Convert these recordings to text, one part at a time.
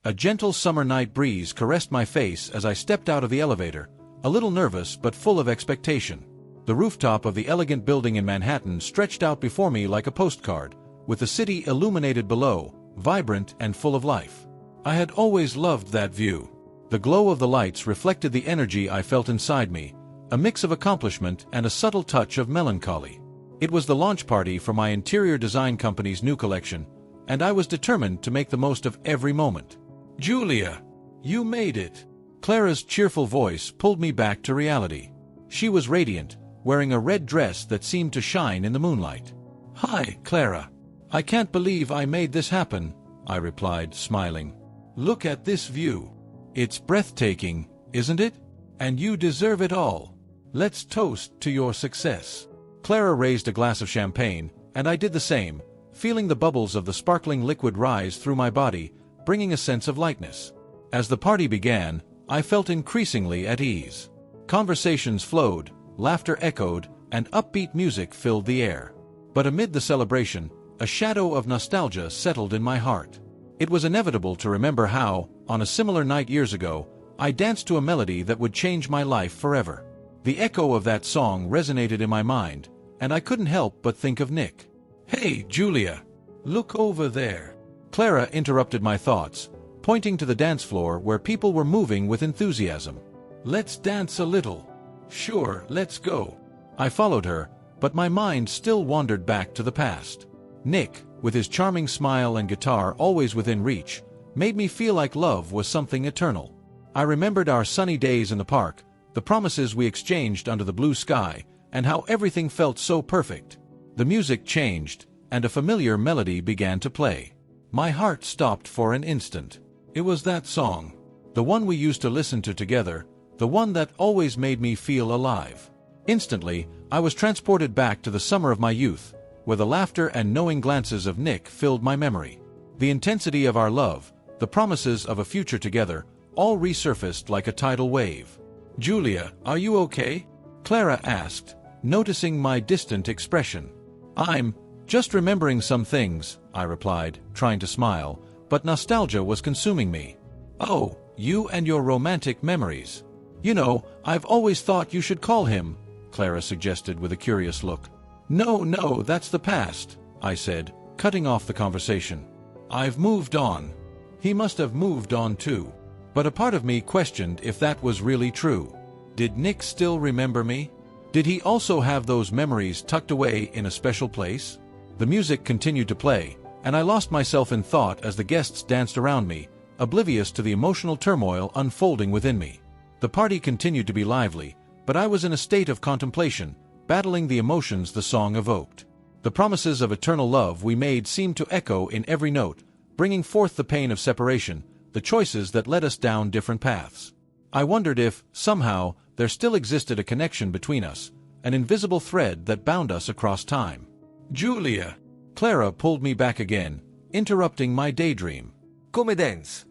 A gentle summer night breeze caressed my face as I stepped out of the elevator, a little nervous but full of expectation. The rooftop of the elegant building in Manhattan stretched out before me like a postcard, with the city illuminated below, vibrant and full of life. I had always loved that view. The glow of the lights reflected the energy I felt inside me, a mix of accomplishment and a subtle touch of melancholy. It was the launch party for my interior design company's new collection, and I was determined to make the most of every moment. "Julia, you made it!" Clara's cheerful voice pulled me back to reality. She was radiant, wearing a red dress that seemed to shine in the moonlight. "Hi, Clara. I can't believe I made this happen," I replied, smiling. "Look at this view. It's breathtaking, isn't it? And you deserve it all. Let's toast to your success." Clara raised a glass of champagne, and I did the same, feeling the bubbles of the sparkling liquid rise through my body, bringing a sense of lightness. As the party began, I felt increasingly at ease. Conversations flowed, laughter echoed, and upbeat music filled the air. But amid the celebration, a shadow of nostalgia settled in my heart. It was inevitable to remember how, on a similar night years ago, I danced to a melody that would change my life forever. The echo of that song resonated in my mind, and I couldn't help but think of Nick. "Hey, Julia! Look over there!" Clara interrupted my thoughts, pointing to the dance floor where people were moving with enthusiasm. "Let's dance a little." "Sure, let's go." I followed her, but my mind still wandered back to the past. Nick, with his charming smile and guitar always within reach, made me feel like love was something eternal. I remembered our sunny days in the park, the promises we exchanged under the blue sky, and how everything felt so perfect. The music changed, and a familiar melody began to play. My heart stopped for an instant. It was that song, the one we used to listen to together, the one that always made me feel alive. Instantly, I was transported back to the summer of my youth, where the laughter and knowing glances of Nick filled my memory. The intensity of our love, the promises of a future together, all resurfaced like a tidal wave. "Julia, are you okay?" Clara asked, noticing my distant expression. "I'm just remembering some things," I replied, trying to smile, but nostalgia was consuming me. "Oh, you and your romantic memories. You know, I've always thought you should call him," Clara suggested with a curious look. No, that's the past," I said, cutting off the conversation. "I've moved on." He must have moved on too. But a part of me questioned if that was really true. Did Nick still remember me? Did he also have those memories tucked away in a special place? The music continued to play, and I lost myself in thought as the guests danced around me, oblivious to the emotional turmoil unfolding within me. The party continued to be lively, but I was in a state of contemplation, battling the emotions the song evoked. The promises of eternal love we made seemed to echo in every note, bringing forth the pain of separation, the choices that led us down different paths. I wondered if, somehow, there still existed a connection between us, an invisible thread that bound us across time. "Julia!" Clara pulled me back again, interrupting my daydream. Come dance.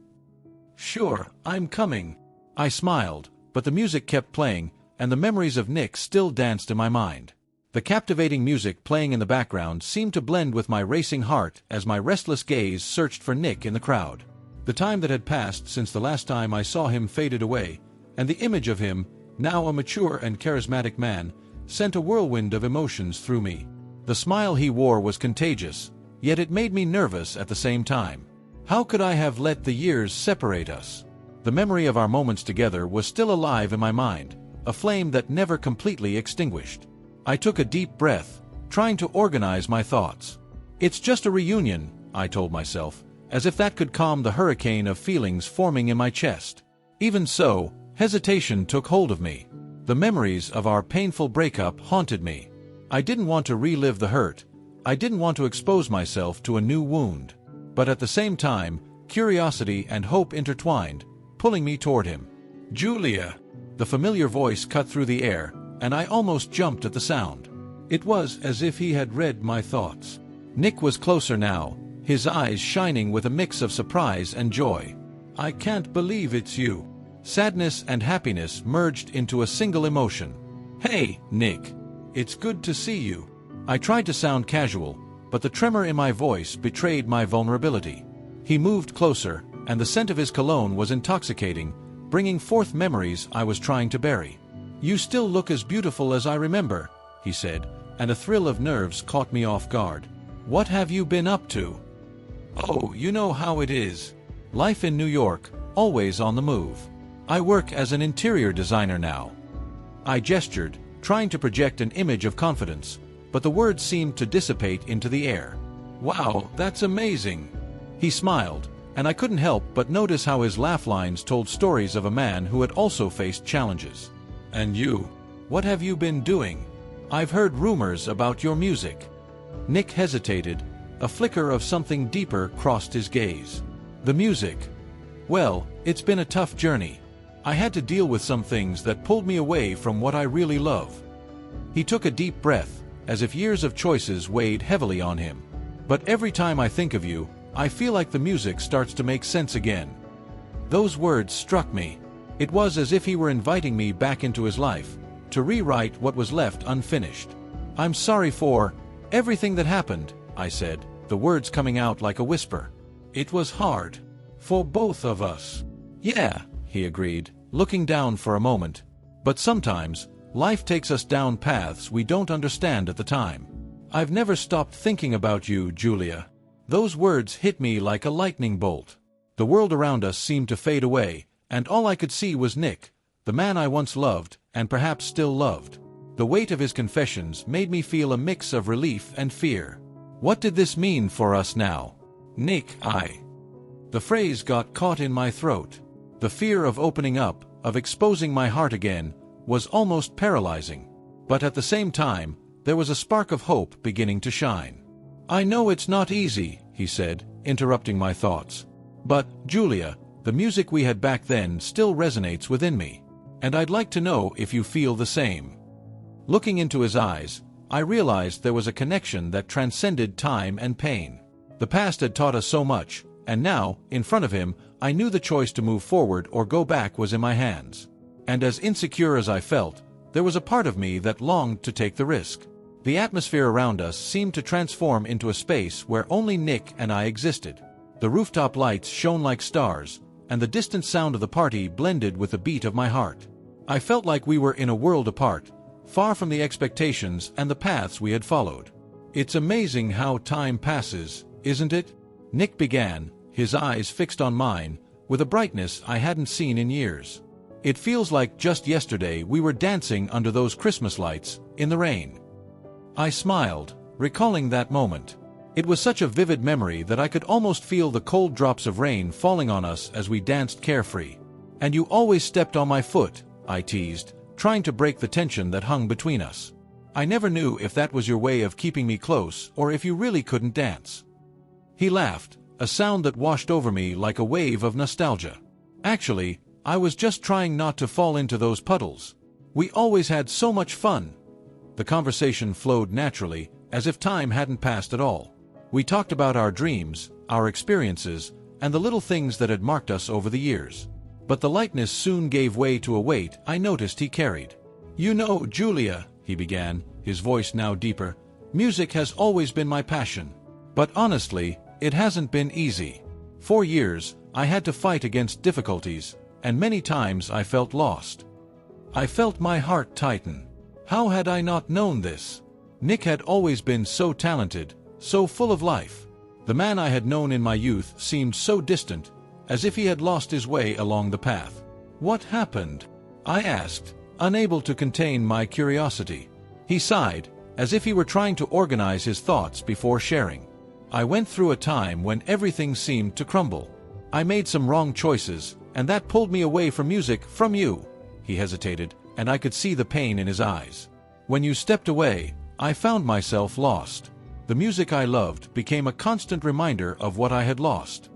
"Sure, I'm coming." I smiled, but the music kept playing, and the memories of Nick still danced in my mind. The captivating music playing in the background seemed to blend with my racing heart as my restless gaze searched for Nick in the crowd. The time that had passed since the last time I saw him faded away, and the image of him, now a mature and charismatic man, sent a whirlwind of emotions through me. The smile he wore was contagious, yet it made me nervous at the same time. How could I have let the years separate us? The memory of our moments together was still alive in my mind, a flame that never completely extinguished. I took a deep breath, trying to organize my thoughts. "It's just a reunion," I told myself, as if that could calm the hurricane of feelings forming in my chest. Even so, hesitation took hold of me. The memories of our painful breakup haunted me. I didn't want to relive the hurt. I didn't want to expose myself to a new wound. But at the same time, curiosity and hope intertwined, pulling me toward him. "Julia!" The familiar voice cut through the air, and I almost jumped at the sound. It was as if he had read my thoughts. Nick was closer now, his eyes shining with a mix of surprise and joy. "I can't believe it's you." Sadness and happiness merged into a single emotion. "Hey, Nick. It's good to see you." I tried to sound casual, but the tremor in my voice betrayed my vulnerability. He moved closer, and the scent of his cologne was intoxicating, bringing forth memories I was trying to bury. "You still look as beautiful as I remember," he said, and a thrill of nerves caught me off guard. "What have you been up to?" "Oh, you know how it is. Life in New York, always on the move. I work as an interior designer now." I gestured, trying to project an image of confidence, but the words seemed to dissipate into the air. "Wow, that's amazing." He smiled, and I couldn't help but notice how his laugh lines told stories of a man who had also faced challenges. "And you? What have you been doing? I've heard rumors about your music." Nick hesitated. A flicker of something deeper crossed his gaze. "The music? Well, it's been a tough journey. I had to deal with some things that pulled me away from what I really love." He took a deep breath, as if years of choices weighed heavily on him. "But every time I think of you, I feel like the music starts to make sense again." Those words struck me. It was as if he were inviting me back into his life, to rewrite what was left unfinished. "I'm sorry for everything that happened," I said, the words coming out like a whisper. "It was hard. For both of us." "Yeah," he agreed, looking down for a moment. "But sometimes, life takes us down paths we don't understand at the time. I've never stopped thinking about you, Julia." Those words hit me like a lightning bolt. The world around us seemed to fade away, and all I could see was Nick, the man I once loved, and perhaps still loved. The weight of his confessions made me feel a mix of relief and fear. What did this mean for us now? "Nick, The phrase got caught in my throat. The fear of opening up, of exposing my heart again, was almost paralyzing. But at the same time, there was a spark of hope beginning to shine. "I know it's not easy," he said, interrupting my thoughts. "But, Julia, the music we had back then still resonates within me. And I'd like to know if you feel the same." Looking into his eyes, I realized there was a connection that transcended time and pain. The past had taught us so much, and now, in front of him, I knew the choice to move forward or go back was in my hands. And as insecure as I felt, there was a part of me that longed to take the risk. The atmosphere around us seemed to transform into a space where only Nick and I existed. The rooftop lights shone like stars, and the distant sound of the party blended with the beat of my heart. I felt like we were in a world apart, far from the expectations and the paths we had followed. "It's amazing how time passes, isn't it?" Nick began, his eyes fixed on mine, with a brightness I hadn't seen in years. "It feels like just yesterday we were dancing under those Christmas lights, in the rain." I smiled, recalling that moment. It was such a vivid memory that I could almost feel the cold drops of rain falling on us as we danced carefree. "And you always stepped on my foot," I teased, trying to break the tension that hung between us. "I never knew if that was your way of keeping me close or if you really couldn't dance." He laughed, a sound that washed over me like a wave of nostalgia. "Actually, I was just trying not to fall into those puddles. We always had so much fun." The conversation flowed naturally, as if time hadn't passed at all. We talked about our dreams, our experiences, and the little things that had marked us over the years. But the lightness soon gave way to a weight I noticed he carried. "You know, Julia," he began, his voice now deeper, "music has always been my passion. But honestly, it hasn't been easy. For years, I had to fight against difficulties, and many times I felt lost. I felt my heart tighten. How had I not known this? Nick had always been so talented, so full of life. The man I had known in my youth seemed so distant, as if he had lost his way along the path. "What happened?" I asked, unable to contain my curiosity. He sighed, as if he were trying to organize his thoughts before sharing. "I went through a time when everything seemed to crumble. I made some wrong choices, and that pulled me away from music, from you." He hesitated, and I could see the pain in his eyes. "When you stepped away, I found myself lost. The music I loved became a constant reminder of what I had lost.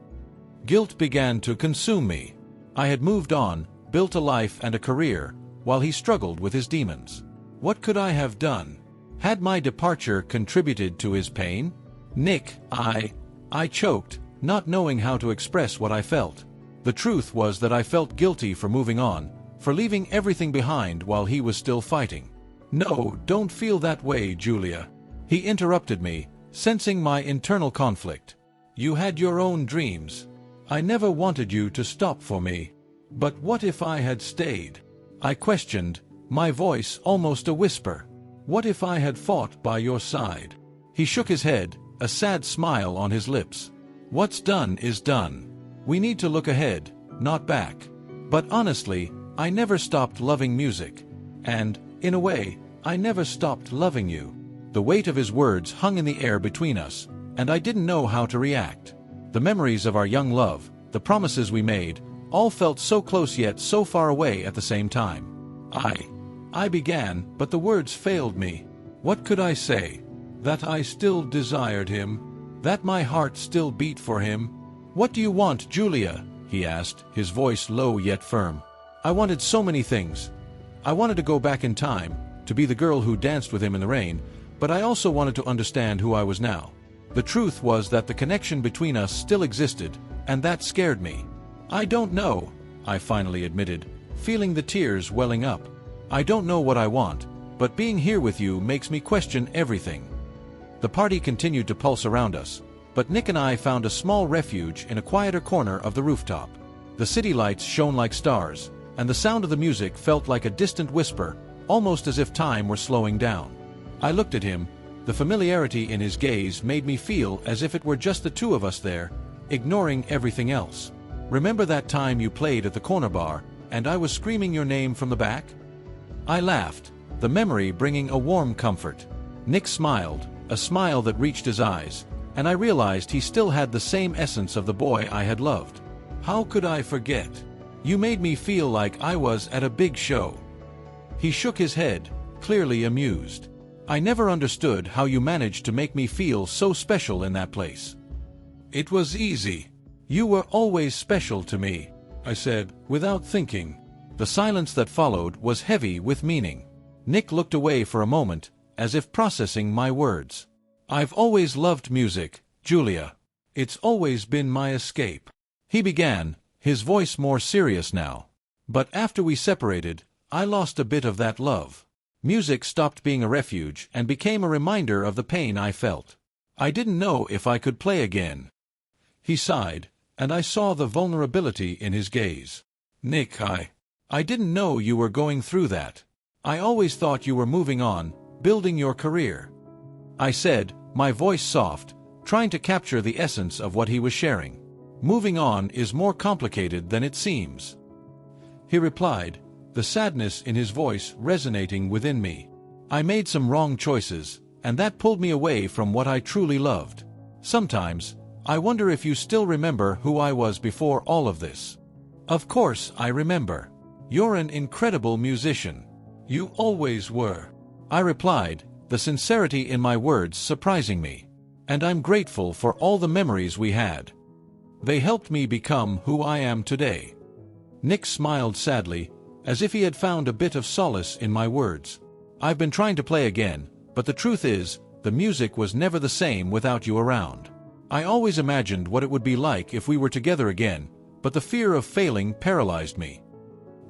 Guilt began to consume me. I had moved on, built a life and a career, while he struggled with his demons. What could I have done? Had my departure contributed to his pain? Nick, I choked, not knowing how to express what I felt. The truth was that I felt guilty for moving on, for leaving everything behind while he was still fighting. "No, don't feel that way, Julia." He interrupted me, sensing my internal conflict. "You had your own dreams. I never wanted you to stop for me. But what if I had stayed? I questioned, my voice almost a whisper. What if I had fought by your side? He shook his head, a sad smile on his lips. What's done is done. We need to look ahead, not back. But honestly, I never stopped loving music. And, in a way, I never stopped loving you. The weight of his words hung in the air between us, and I didn't know how to react. The memories of our young love, the promises we made, all felt so close yet so far away at the same time. I began, but the words failed me. What could I say? That I still desired him? That my heart still beat for him? What do you want, Julia? He asked, his voice low yet firm. I wanted so many things. I wanted to go back in time, to be the girl who danced with him in the rain, but I also wanted to understand who I was now. The truth was that the connection between us still existed, and that scared me. I don't know, I finally admitted, feeling the tears welling up. I don't know what I want, but being here with you makes me question everything. The party continued to pulse around us, but Nick and I found a small refuge in a quieter corner of the rooftop. The city lights shone like stars, and the sound of the music felt like a distant whisper, almost as if time were slowing down. I looked at him. The familiarity in his gaze made me feel as if it were just the two of us there, ignoring everything else. Remember that time you played at the corner bar, and I was screaming your name from the back? I laughed, the memory bringing a warm comfort. Nick smiled, a smile that reached his eyes, and I realized he still had the same essence of the boy I had loved. How could I forget? You made me feel like I was at a big show. He shook his head, clearly amused. I never understood how you managed to make me feel so special in that place. It was easy. You were always special to me, I said, without thinking. The silence that followed was heavy with meaning. Nick looked away for a moment, as if processing my words. I've always loved music, Julia. It's always been my escape. He began, his voice more serious now. But after we separated, I lost a bit of that love. Music stopped being a refuge and became a reminder of the pain I felt. I didn't know if I could play again. He sighed, and I saw the vulnerability in his gaze. Nick, I didn't know you were going through that. I always thought you were moving on, building your career. I said, my voice soft, trying to capture the essence of what he was sharing. Moving on is more complicated than it seems. He replied, the sadness in his voice resonating within me. I made some wrong choices, and that pulled me away from what I truly loved. Sometimes, I wonder if you still remember who I was before all of this. Of course I remember. You're an incredible musician. You always were. I replied, the sincerity in my words surprising me. And I'm grateful for all the memories we had. They helped me become who I am today. Nick smiled sadly, as if he had found a bit of solace in my words. I've been trying to play again, but the truth is, the music was never the same without you around. I always imagined what it would be like if we were together again, but the fear of failing paralyzed me.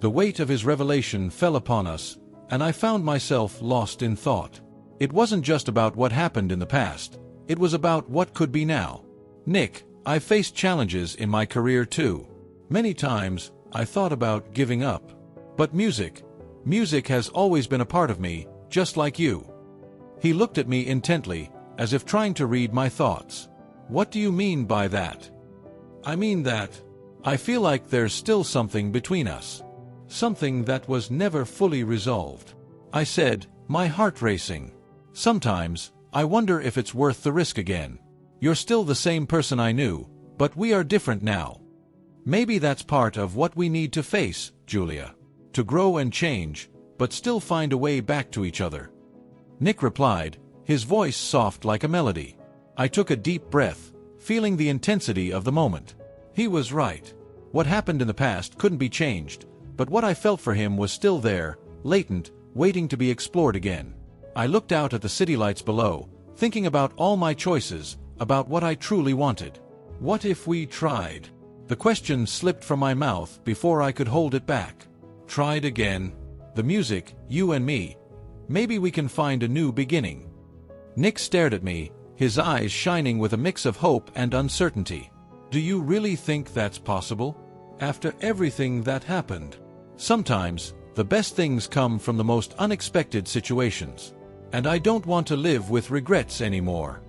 The weight of his revelation fell upon us, and I found myself lost in thought. It wasn't just about what happened in the past, it was about what could be now. Nick, I've faced challenges in my career too. Many times, I thought about giving up. But music has always been a part of me, just like you. He looked at me intently, as if trying to read my thoughts. What do you mean by that? I mean that I feel like there's still something between us. Something that was never fully resolved. I said, my heart racing. Sometimes, I wonder if it's worth the risk again. You're still the same person I knew, but we are different now. Maybe that's part of what we need to face, Julia. To grow and change, but still find a way back to each other. Nick replied, his voice soft like a melody. I took a deep breath, feeling the intensity of the moment. He was right. What happened in the past couldn't be changed, but what I felt for him was still there, latent, waiting to be explored again. I looked out at the city lights below, thinking about all my choices, about what I truly wanted. What if we tried? The question slipped from my mouth before I could hold it back. Tried again. The music, you and me. Maybe we can find a new beginning. Nick stared at me, his eyes shining with a mix of hope and uncertainty. Do you really think that's possible? After everything that happened? Sometimes, the best things come from the most unexpected situations. And I don't want to live with regrets anymore,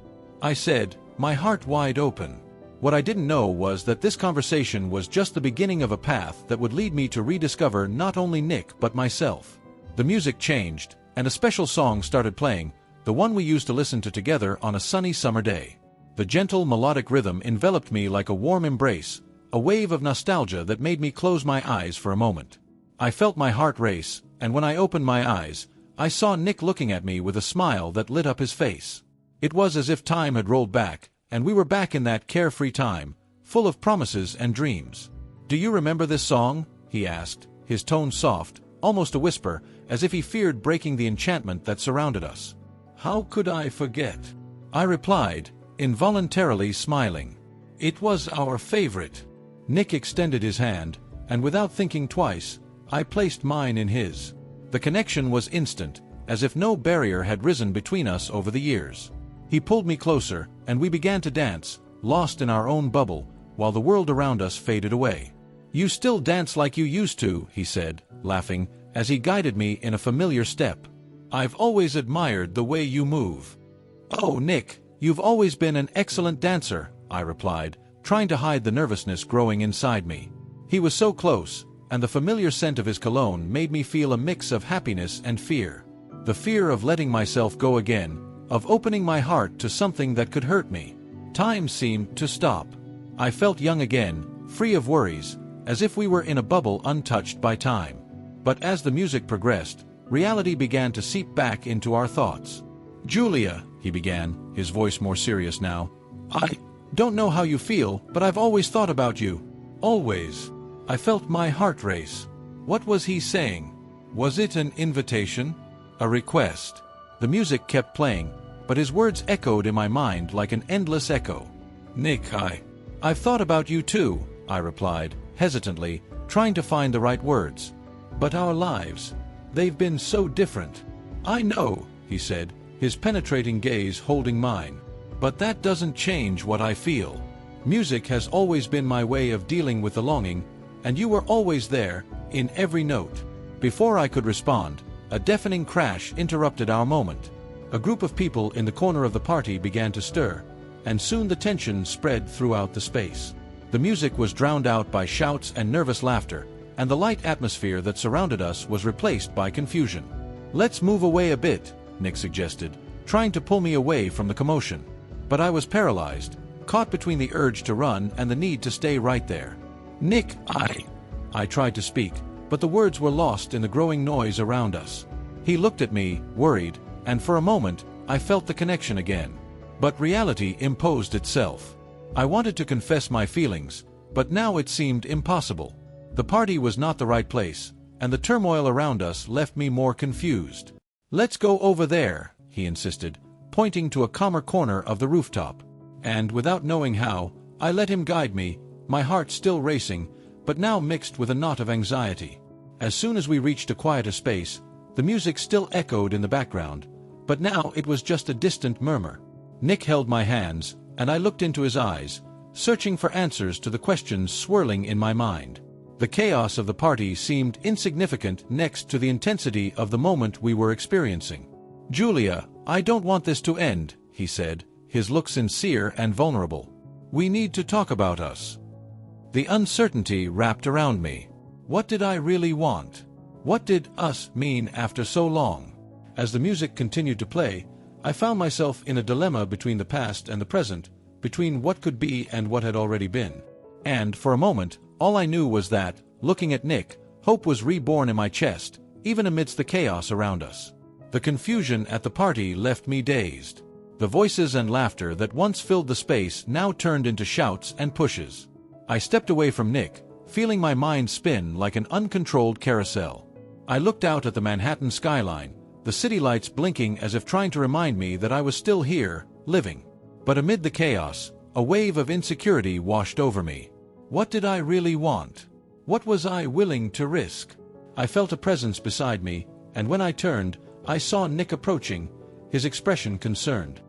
I said, my heart wide open. What I didn't know was that this conversation was just the beginning of a path that would lead me to rediscover not only Nick but myself. The music changed, and a special song started playing, the one we used to listen to together on a sunny summer day. The gentle melodic rhythm enveloped me like a warm embrace, a wave of nostalgia that made me close my eyes for a moment. I felt my heart race, and when I opened my eyes, I saw Nick looking at me with a smile that lit up his face. It was as if time had rolled back, and we were back in that carefree time, full of promises and dreams. "Do you remember this song?" he asked, his tone soft, almost a whisper, as if he feared breaking the enchantment that surrounded us. "How could I forget?" I replied, involuntarily smiling. "It was our favorite." Nick extended his hand, and without thinking twice, I placed mine in his. The connection was instant, as if no barrier had risen between us over the years. He pulled me closer, and we began to dance, lost in our own bubble, while the world around us faded away. "You still dance like you used to," he said, laughing, as he guided me in a familiar step. "I've always admired the way you move." "Oh, Nick, you've always been an excellent dancer," I replied, trying to hide the nervousness growing inside me. He was so close, and the familiar scent of his cologne made me feel a mix of happiness and fear. The fear of letting myself go again, of opening my heart to something that could hurt me. Time seemed to stop. I felt young again, free of worries, as if we were in a bubble untouched by time. But as the music progressed, reality began to seep back into our thoughts. "Julia," he began, his voice more serious now, "I don't know how you feel, but I've always thought about you. Always." I felt my heart race. What was he saying? Was it an invitation? A request? The music kept playing, but his words echoed in my mind like an endless echo. "Nick, I've thought about you too," I replied, hesitantly, trying to find the right words. "But our lives, they've been so different." "I know," he said, his penetrating gaze holding mine. "But that doesn't change what I feel. Music has always been my way of dealing with the longing, and you were always there, in every note." Before I could respond, a deafening crash interrupted our moment. A group of people in the corner of the party began to stir, and soon the tension spread throughout the space. The music was drowned out by shouts and nervous laughter, and the light atmosphere that surrounded us was replaced by confusion. "Let's move away a bit," Nick suggested, trying to pull me away from the commotion. But I was paralyzed, caught between the urge to run and the need to stay right there. "Nick, I tried to speak, but the words were lost in the growing noise around us. He looked at me, worried, and for a moment, I felt the connection again. But reality imposed itself. I wanted to confess my feelings, but now it seemed impossible. The party was not the right place, and the turmoil around us left me more confused. "Let's go over there," he insisted, pointing to a calmer corner of the rooftop. And without knowing how, I let him guide me, my heart still racing, but now mixed with a knot of anxiety. As soon as we reached a quieter space, the music still echoed in the background, but now it was just a distant murmur. Nick held my hands, and I looked into his eyes, searching for answers to the questions swirling in my mind. The chaos of the party seemed insignificant next to the intensity of the moment we were experiencing. "Julia, I don't want this to end," he said, his look sincere and vulnerable. "We need to talk about us." The uncertainty wrapped around me. What did I really want? What did us mean after so long? As the music continued to play, I found myself in a dilemma between the past and the present, between what could be and what had already been. And, for a moment, all I knew was that, looking at Nick, hope was reborn in my chest, even amidst the chaos around us. The confusion at the party left me dazed. The voices and laughter that once filled the space now turned into shouts and pushes. I stepped away from Nick, feeling my mind spin like an uncontrolled carousel. I looked out at the Manhattan skyline, the city lights blinking as if trying to remind me that I was still here, living. But amid the chaos, a wave of insecurity washed over me. What did I really want? What was I willing to risk? I felt a presence beside me, and when I turned, I saw Nick approaching, his expression concerned.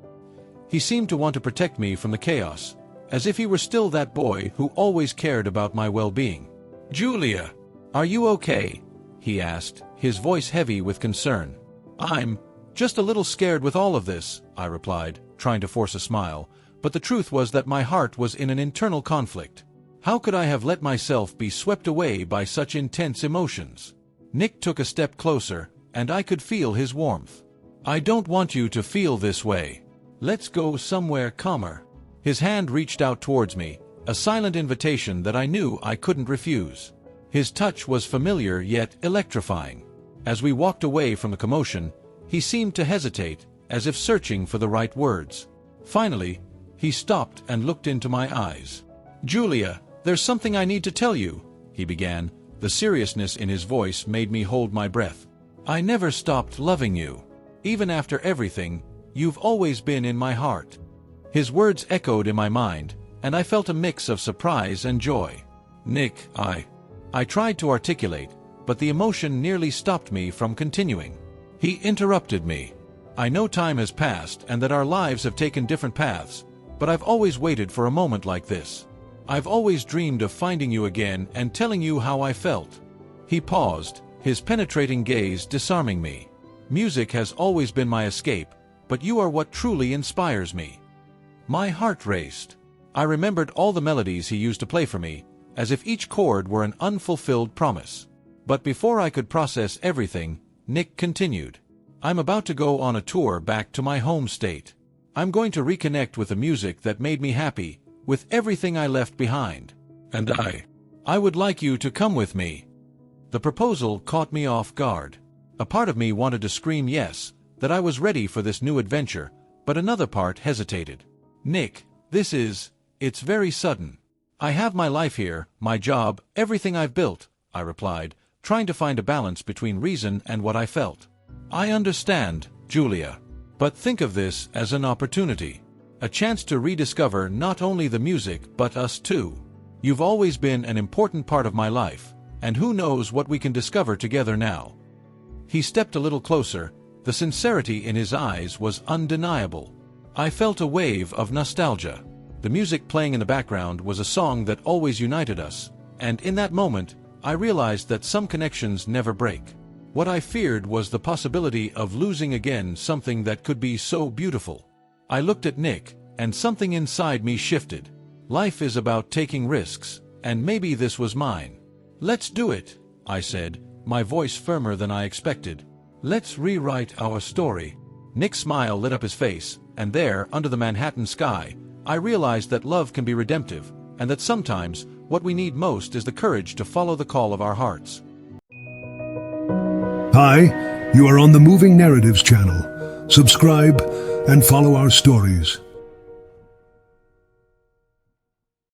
He seemed to want to protect me from the chaos, as if he were still that boy who always cared about my well-being. "Julia, are you okay?" he asked, his voice heavy with concern. "I'm just a little scared with all of this," I replied, trying to force a smile, but the truth was that my heart was in an internal conflict. How could I have let myself be swept away by such intense emotions? Nick took a step closer, and I could feel his warmth. "I don't want you to feel this way. Let's go somewhere calmer." His hand reached out towards me, a silent invitation that I knew I couldn't refuse. His touch was familiar yet electrifying. As we walked away from the commotion, he seemed to hesitate, as if searching for the right words. Finally, he stopped and looked into my eyes. "Julia, there's something I need to tell you," he began. The seriousness in his voice made me hold my breath. "I never stopped loving you. Even after everything, you've always been in my heart." His words echoed in my mind, and I felt a mix of surprise and joy. "Nick, I tried to articulate, but the emotion nearly stopped me from continuing. He interrupted me. "I know time has passed and that our lives have taken different paths, but I've always waited for a moment like this. I've always dreamed of finding you again and telling you how I felt." He paused, his penetrating gaze disarming me. "Music has always been my escape, but you are what truly inspires me." My heart raced. I remembered all the melodies he used to play for me, as if each chord were an unfulfilled promise. But before I could process everything, Nick continued. "I'm about to go on a tour back to my home state. I'm going to reconnect with the music that made me happy, with everything I left behind. And I would like you to come with me." The proposal caught me off guard. A part of me wanted to scream yes, that I was ready for this new adventure, but another part hesitated. "Nick, it's very sudden. I have my life here, my job, everything I've built," I replied, trying to find a balance between reason and what I felt. "I understand, Julia. But think of this as an opportunity. A chance to rediscover not only the music but us too. You've always been an important part of my life, and who knows what we can discover together now." He stepped a little closer. The sincerity in his eyes was undeniable. I felt a wave of nostalgia. The music playing in the background was a song that always united us, and in that moment, I realized that some connections never break. What I feared was the possibility of losing again something that could be so beautiful. I looked at Nick, and something inside me shifted. Life is about taking risks, and maybe this was mine. "Let's do it," I said, my voice firmer than I expected. "Let's rewrite our story." Nick's smile lit up his face, and there, under the Manhattan sky, I realized that love can be redemptive, and that sometimes, what we need most is the courage to follow the call of our hearts. Hi, you are on the Moving Narratives channel. Subscribe and follow our stories.